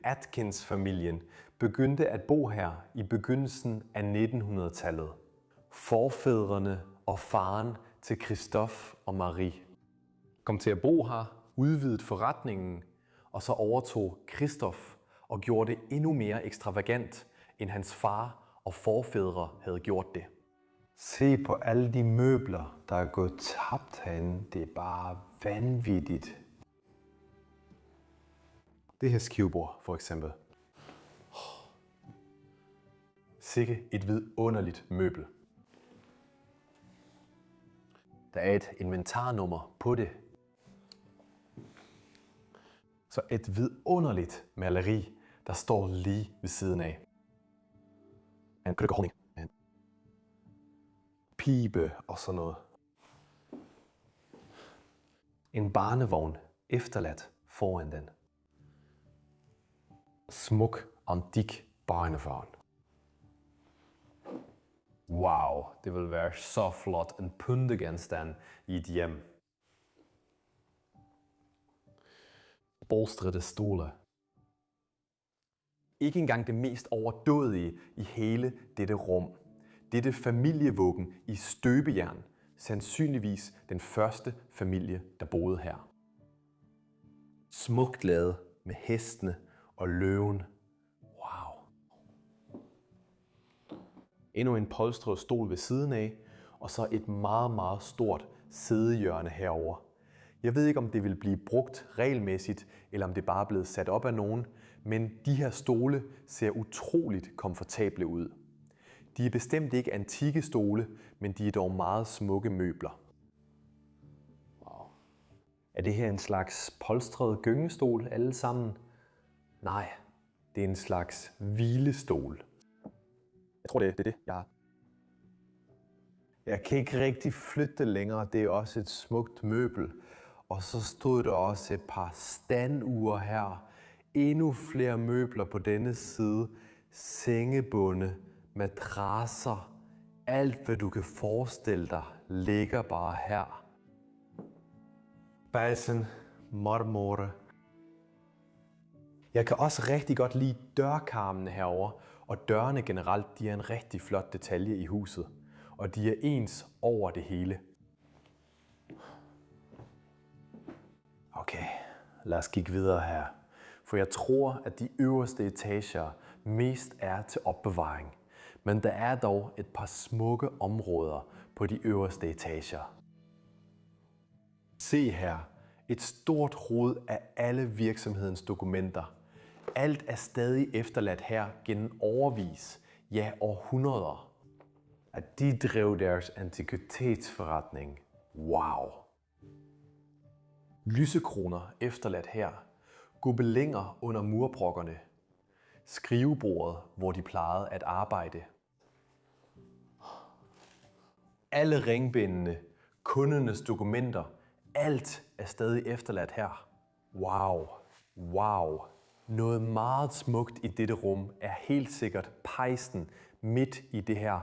Atkins-familien, begyndte at bo her i begyndelsen af 1900-tallet. Forfædrene og faren til Christophe og Marie kom til at bo her, udvidede forretningen, og så overtog Christophe og gjorde det endnu mere ekstravagant, end hans far og forfædre havde gjort det. Se på alle de møbler, der er gået tabt herinde. Det er bare vanvittigt. Det her skivebord for eksempel. Sikke et vidunderligt møbel. Der er et inventarnummer på det. Så et vidunderligt maleri, der står lige ved siden af. En krukkeholdning, en pibe og sådan noget. En barnevogn efterladt foran den. Smuk, antik barnevogn. Wow, det vil være så flot en pyntegenstand i et hjem. Bolstrede stole. Ikke engang det mest overdådige i hele dette rum. Dette familievuggen i støbejern. Sandsynligvis den første familie, der boede her. Smukt lavet med hestene og løven. Wow. Endnu en polstret stol ved siden af, og så et meget, meget stort sædehjørne herover. Jeg ved ikke, om det vil blive brugt regelmæssigt, eller om det bare er blevet sat op af nogen, men de her stole ser utroligt komfortable ud. De er bestemt ikke antikke stole, men de er dog meget smukke møbler. Wow. Er det her en slags polstret gyngestol alle sammen? Nej, det er en slags hvilestol. Jeg tror, det er det, jeg har. Jeg kan ikke rigtig flytte længere. Det er også et smukt møbel. Og så stod der også et par standure her. Endnu flere møbler på denne side. Sengebunde, madrasser. Alt, hvad du kan forestille dig, ligger bare her. Basen, marmore. Jeg kan også rigtig godt lide dørkarmene herover, og dørene generelt, de er en rigtig flot detalje i huset. Og de er ens over det hele. Okay, lad os kigge videre her. For jeg tror, at de øverste etager mest er til opbevaring. Men der er dog et par smukke områder på de øverste etager. Se her, et stort rod af alle virksomhedens dokumenter. Alt er stadig efterladt her gennem årevis, ja århundreder. At de drev deres antikvitetsforretning. Wow! Lysekroner efterladt her. Gobelinger under murbrokkerne. Skrivebordet, hvor de plejede at arbejde. Alle ringbindene, kundernes dokumenter, alt er stadig efterladt her. Wow! Wow! Noget meget smukt i dette rum er helt sikkert pejsen midt i det her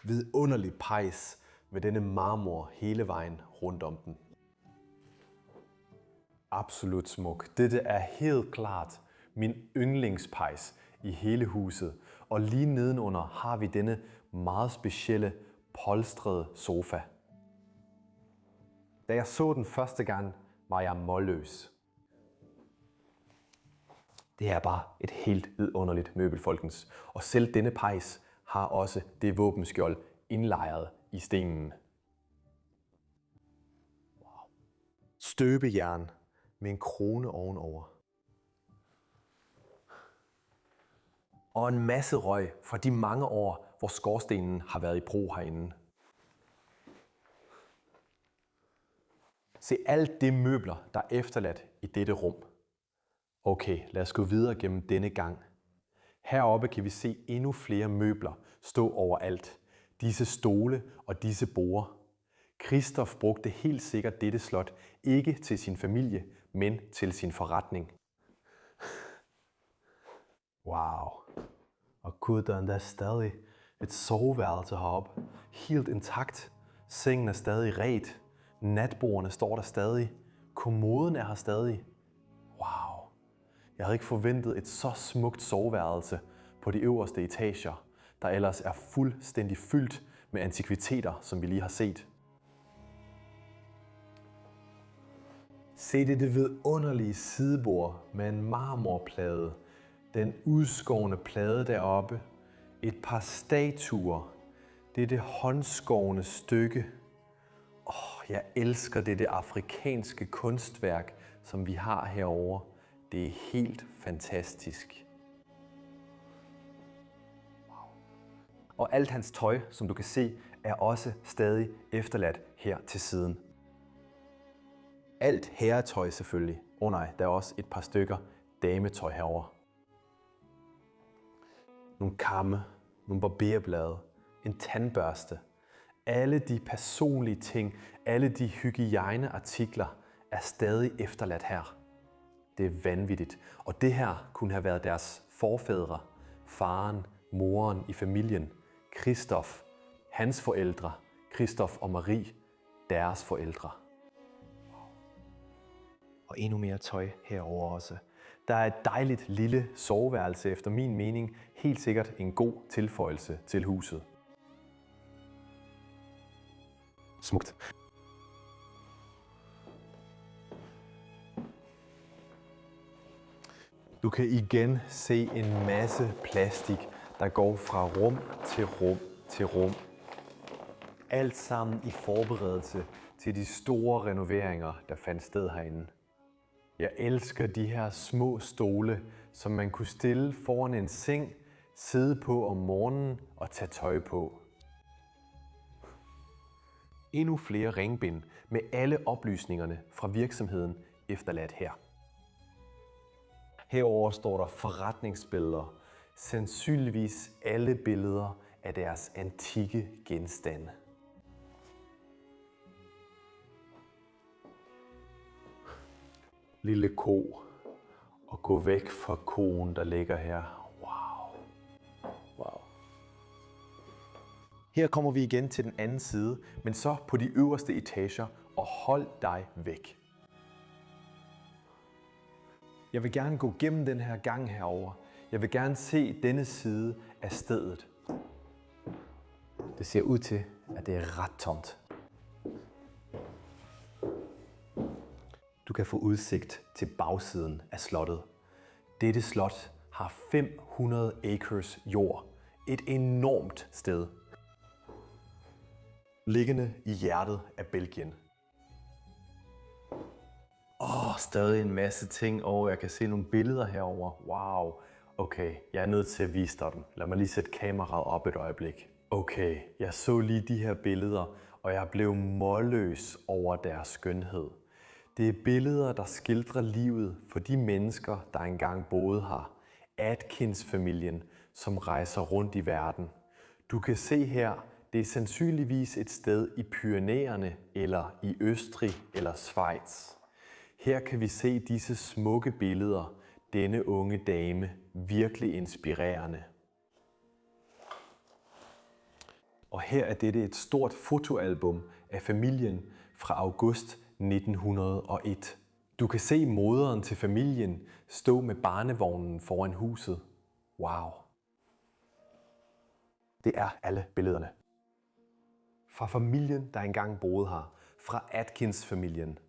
vidunderlig pejs med denne marmor hele vejen rundt om den. Absolut smuk. Dette er helt klart min yndlingspejs i hele huset. Og lige nedenunder har vi denne meget specielle polstrede sofa. Da jeg så den første gang, var jeg målløs. Det er bare et helt vidunderligt møbel, folkens. Og selv denne pejs har også det våbenskjold indlejret i stenen. Wow. Støbejern med en krone ovenover. Og en masse røg fra de mange år, hvor skorstenen har været i brug herinde. Se alt det møbler, der er efterladt i dette rum. Okay, lad os gå videre gennem denne gang. Heroppe kan vi se endnu flere møbler stå overalt. Disse stole og disse borde. Christoph brugte helt sikkert dette slot ikke til sin familie, men til sin forretning. Wow. Og gud, der er endda stadig et soveværelse heroppe. Helt intakt. Sengen er stadig ret. Natbordene står der stadig. Kommoden er her stadig. Wow. Jeg havde ikke forventet et så smukt soveværelse på de øverste etager, der ellers er fuldstændig fyldt med antikviteter, som vi lige har set. Se dette vidunderlige sidebord med en marmorplade, den udskårne plade deroppe, et par statuer, dette håndskårne stykke. Jeg elsker dette afrikanske kunstværk, som vi har herovre. Det er helt fantastisk. Wow. Og alt hans tøj, som du kan se, er også stadig efterladt her til siden. Alt herretøj selvfølgelig. Nej, der er også et par stykker dametøj herovre. Nogle kamme, nogle barberblade, en tandbørste. Alle de personlige ting, alle de hygiejneartikler er stadig efterladt her. Det er vanvittigt. Og det her kunne have været deres forfædre, faren, moren i familien, Kristof, hans forældre, Kristof og Marie, deres forældre. Og endnu mere tøj herover også. Der er et dejligt lille soveværelse, efter min mening helt sikkert en god tilføjelse til huset. Smukt. Du kan igen se en masse plastik, der går fra rum til rum til rum. Alt sammen i forberedelse til de store renoveringer, der fandt sted herinde. Jeg elsker de her små stole, som man kunne stille foran en seng, sidde på om morgenen og tage tøj på. Endnu flere ringbind med alle oplysningerne fra virksomheden efterladt her. Herover står der forretningsbilleder, sandsynligvis alle billeder af deres antikke genstande. Lille ko, og gå væk fra koen, der ligger her. Wow. Wow. Her kommer vi igen til den anden side, men så på de øverste etager, og hold dig væk. Jeg vil gerne gå gennem den her gang herover. Jeg vil gerne se denne side af stedet. Det ser ud til, at det er ret tomt. Du kan få udsigt til bagsiden af slottet. Dette slot har 500 acres jord. Et enormt sted. Liggende i hjertet af Belgien. Stadig en masse ting, og jeg kan se nogle billeder herover. Wow. Okay, jeg er nødt til at vise dig dem. Lad mig lige sætte kameraet op et øjeblik. Okay, jeg så lige de her billeder, og jeg blev målløs over deres skønhed. Det er billeder, der skildrer livet for de mennesker, der engang boede her. Atkins-familien, som rejser rundt i verden. Du kan se her, det er sandsynligvis et sted i Pyrenæerne, eller i Østrig eller Schweiz. Her kan vi se disse smukke billeder, denne unge dame, virkelig inspirerende. Og her er dette et stort fotoalbum af familien fra august 1901. Du kan se moderen til familien stå med barnevognen foran huset. Wow. Det er alle billederne. Fra familien, der engang boede her. Fra Atkins-familien.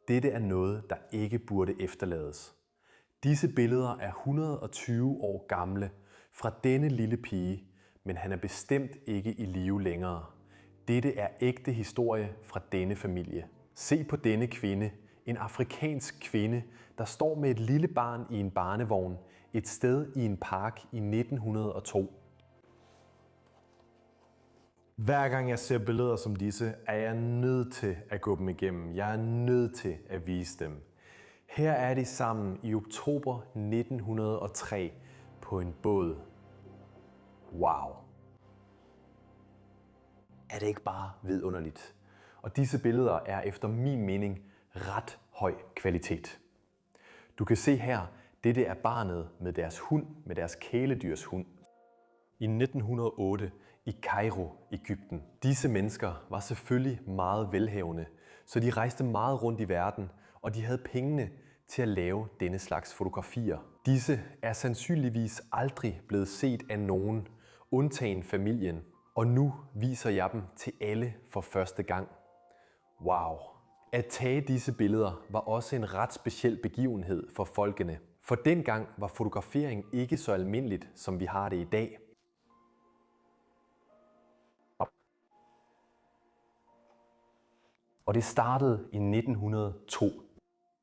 Dette er noget, der ikke burde efterlades. Disse billeder er 120 år gamle fra denne lille pige, men han er bestemt ikke i live længere. Dette er ægte historie fra denne familie. Se på denne kvinde, en afrikansk kvinde, der står med et lille barn i en barnevogn et sted i en park i 1902. Hver gang jeg ser billeder som disse, er jeg nødt til at gå dem igennem. Jeg er nødt til at vise dem. Her er de sammen i oktober 1903 på en båd. Wow. Er det ikke bare vidunderligt? Og disse billeder er efter min mening ret høj kvalitet. Du kan se her, dette er barnet med deres hund, med deres kæledyrshund. I 1908 i Kairo, Egypten. Disse mennesker var selvfølgelig meget velhavende, så de rejste meget rundt i verden, og de havde pengene til at lave denne slags fotografier. Disse er sandsynligvis aldrig blevet set af nogen, undtagen familien, og nu viser jeg dem til alle for første gang. Wow! At tage disse billeder var også en ret speciel begivenhed for folkene, for dengang var fotografering ikke så almindeligt, som vi har det i dag. Og det startede i 1902.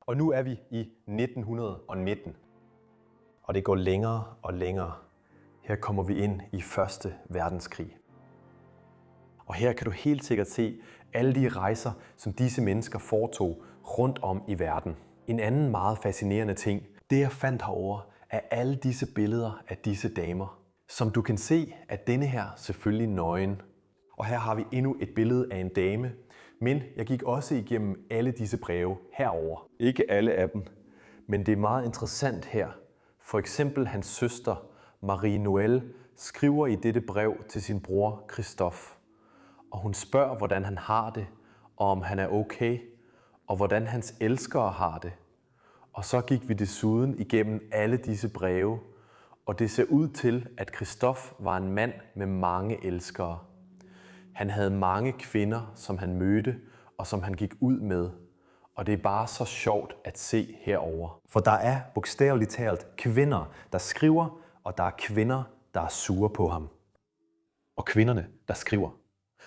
Og nu er vi i 1919. Og det går længere og længere. Her kommer vi ind i 1. verdenskrig. Og her kan du helt sikkert se alle de rejser, som disse mennesker foretog rundt om i verden. En anden meget fascinerende ting, det jeg fandt herovre, er alle disse billeder af disse damer. Som du kan se, er denne her selvfølgelig nøgen. Og her har vi endnu et billede af en dame, men jeg gik også igennem alle disse breve herover. Ikke alle af dem, men det er meget interessant her. For eksempel hans søster Marie Noël skriver i dette brev til sin bror Christophe, og hun spørger, hvordan han har det, og om han er okay, og hvordan hans elskere har det. Og så gik vi desuden igennem alle disse breve, og det ser ud til, at Christophe var en mand med mange elskere. Han havde mange kvinder, som han mødte, og som han gik ud med. Og det er bare så sjovt at se herover. For der er bogstaveligt talt kvinder, der skriver, og der er kvinder, der er sure på ham. Og kvinderne, der skriver.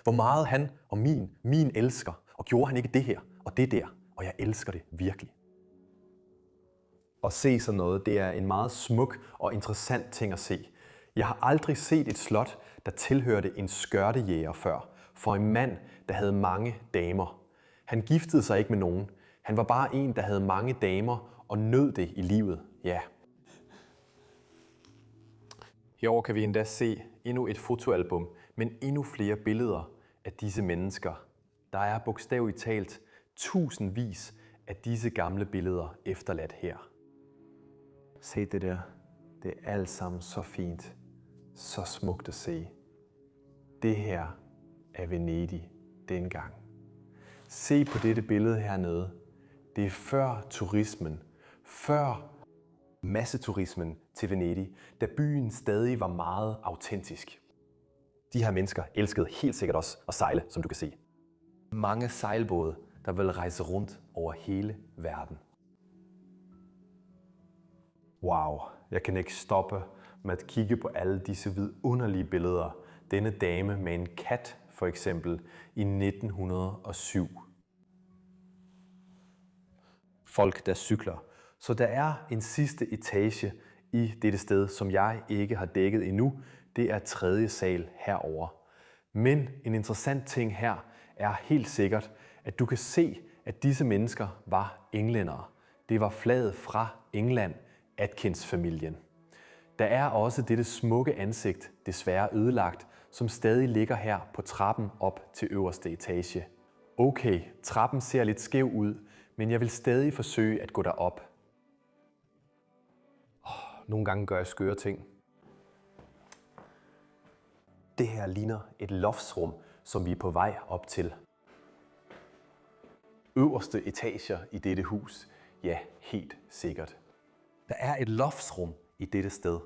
Hvor meget han og min elsker, og gjorde han ikke det her og det der, og jeg elsker det virkelig. At se sådan noget, det er en meget smuk og interessant ting at se. Jeg har aldrig set et slot, der tilhørte en skørtejæger før, for en mand, der havde mange damer. Han giftede sig ikke med nogen. Han var bare en, der havde mange damer og nød det i livet. Ja. Herover kan vi endda se endnu et fotoalbum, men endnu flere billeder af disse mennesker. Der er bogstaveligt talt tusindvis af disse gamle billeder efterladt her. Se det der. Det er alt sammen så fint. Så smukt at se. Det her er Venedig dengang. Se på dette billede hernede. Det er før turismen. Før masseturismen til Venedig, da byen stadig var meget autentisk. De her mennesker elskede helt sikkert også at sejle, som du kan se. Mange sejlbåde, der vil rejse rundt over hele verden. Wow, jeg kan ikke stoppe med at kigge på alle disse vidunderlige billeder. Denne dame med en kat, for eksempel, i 1907. Folk, der cykler. Så der er en sidste etage i dette sted, som jeg ikke har dækket endnu. Det er 3. sal herover. Men en interessant ting her er helt sikkert, at du kan se, at disse mennesker var englændere. Det var flaget fra England, Atkins-familien. Der er også dette smukke ansigt, desværre ødelagt, som stadig ligger her på trappen op til øverste etage. Okay, trappen ser lidt skæv ud, men jeg vil stadig forsøge at gå derop. Nogle gange gør jeg skøre ting. Det her ligner et loftsrum, som vi er på vej op til. Øverste etager i dette hus? Ja, helt sikkert. Der er et loftsrum i dette sted.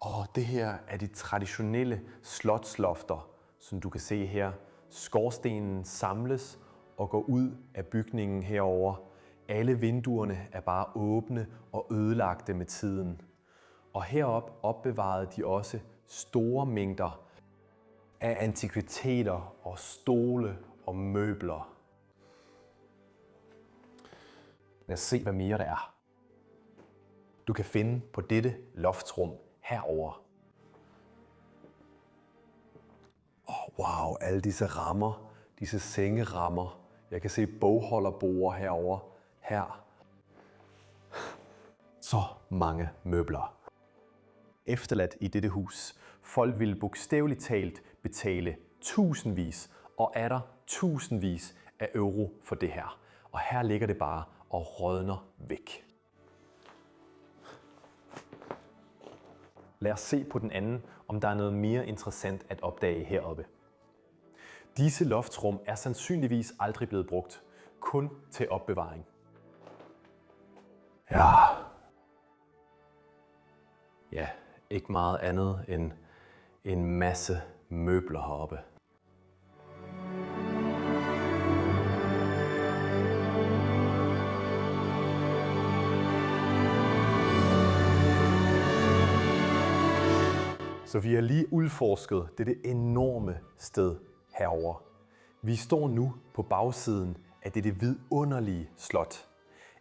Og det her er de traditionelle slotslofter, som du kan se her. Skorstenen samles og går ud af bygningen herover. Alle vinduerne er bare åbne og ødelagte med tiden. Og herop opbevarede de også store mængder af antikviteter og stole og møbler. Lad os se, hvad mere der er. Du kan finde på dette loftsrum herover. Wow, alle disse rammer, disse sengerammer. Jeg kan se bogholderborde herover. Her. Så mange møbler. Efterladt i dette hus. Folk ville bogstaveligt talt betale tusindvis og atter tusindvis af euro for det her. Og her ligger det bare og rådner væk. Lad os se på den anden, om der er noget mere interessant at opdage heroppe. Disse loftsrum er sandsynligvis aldrig blevet brugt, kun til opbevaring. Ja, ikke meget andet end en masse møbler heroppe. Så vi har lige udforsket dette enorme sted herover. Vi står nu på bagsiden af dette vidunderlige slot.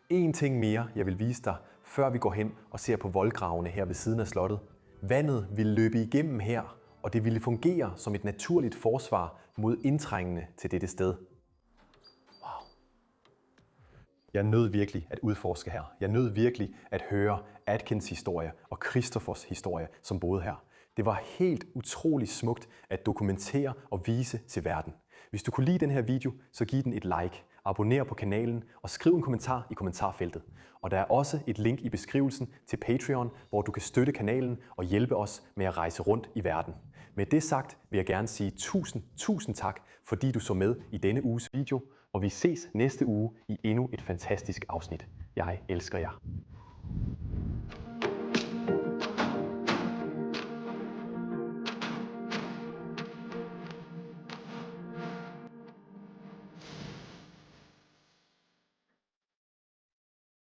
En ting mere, jeg vil vise dig, før vi går hen og ser på voldgravene her ved siden af slottet. Vandet ville løbe igennem her, og det ville fungere som et naturligt forsvar mod indtrængende til dette sted. Wow. Jeg nød virkelig at udforske her. Jeg nød virkelig at høre Atkins historie og Christophers historie, som boede her. Det var helt utroligt smukt at dokumentere og vise til verden. Hvis du kunne lide den her video, så giv den et like, abonner på kanalen og skriv en kommentar i kommentarfeltet. Og der er også et link i beskrivelsen til Patreon, hvor du kan støtte kanalen og hjælpe os med at rejse rundt i verden. Med det sagt vil jeg gerne sige tusind tak, fordi du så med i denne uges video, og vi ses næste uge i endnu et fantastisk afsnit. Jeg elsker jer.